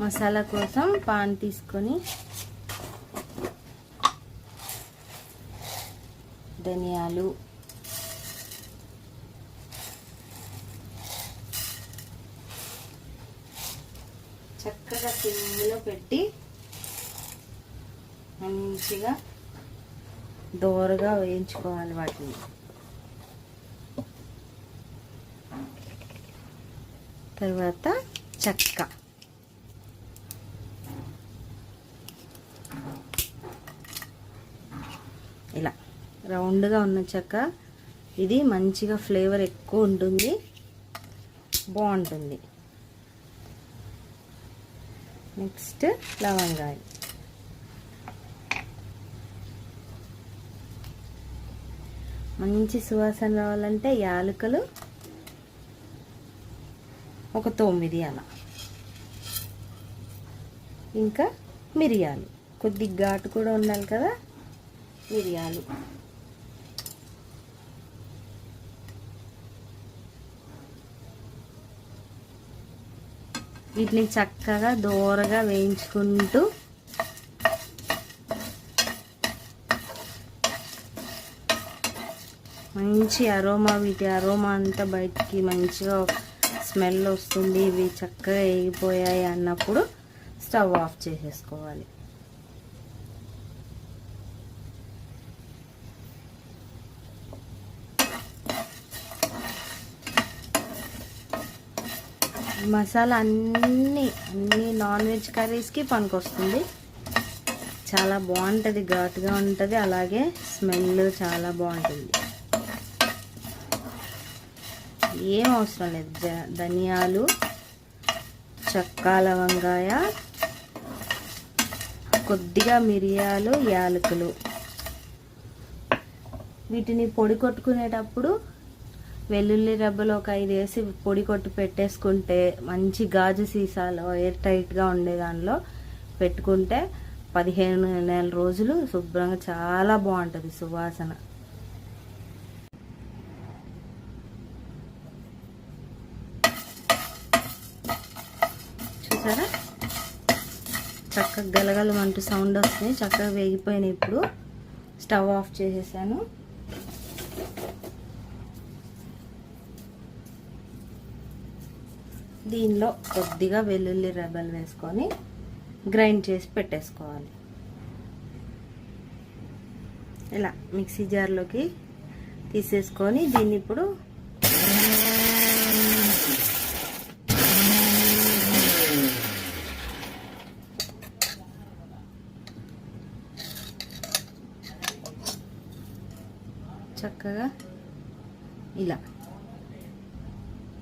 మసాలా కోసం పాన్ తీసుకొని ధనియాలు, చక్కగా సిమ్లో పెట్టి మంచిగా దోరగా వేయించుకోవాలి వాటిని. తర్వాత చెక్క, ఇలా రౌండ్గా ఉన్న చెక్క, ఇది మంచిగా ఫ్లేవర్ ఎక్కువ ఉంటుంది, బాగుంటుంది. నెక్స్ట్ లవంగాలు, మంచి సువాసన రావాలంటే యాలకులు ఒక 9 అలా, ఇంకా మిరియాలు, కొద్ది ఘాటు కూడా ఉండాలి కదా, మిరియాలు. వీటిని చక్కగా దోరగా వేయించుకుంటూ మంచి అరోమా, వీటి అరోమా అంతా బయటికి మంచిగా స్మెల్ వస్తుంది. ఇవి చక్కగా వేగిపోయాయి అన్నప్పుడు స్టవ్ ఆఫ్ చేసేసుకోవాలి. మసాలా అన్నీ నాన్ వెజ్ కర్రీస్కి పనికొస్తుంది. చాలా బాగుంటుంది, ఘాటుగా ఉంటుంది, అలాగే స్మెల్ చాలా బాగుంటుంది. ఏం అవసరం లేదు, ధనియాలు, చెక్క, లవంగాయ, కొద్దిగా మిరియాలు, యాలకులు. వీటిని పొడి కొట్టుకునేటప్పుడు వెల్లుల్లి రెబ్బలు ఒక 5 వేసి పొడి కొట్టి పెట్టేసుకుంటే, మంచి గాజు సీసాలో ఎయిర్ టైట్గా ఉండే దానిలో పెట్టుకుంటే 15 రోజులు శుభ్రంగా చాలా బాగుంటుంది సువాసన. చూసారా, చక్కగా గలగలమంటూ సౌండ్ వస్తుంది, చక్కగా వేగిపోయినాయి. ఇప్పుడు స్టవ్ ఆఫ్ చేసేసాను. దీనిలో కొద్దిగా వెల్లుల్లి రెబ్బలు వేసుకొని గ్రైండ్ చేసి పెట్టేసుకోవాలి. ఇలా మిక్సీ జార్లోకి తీసేసుకొని దీన్ని ఇప్పుడు చక్కగా ఇలా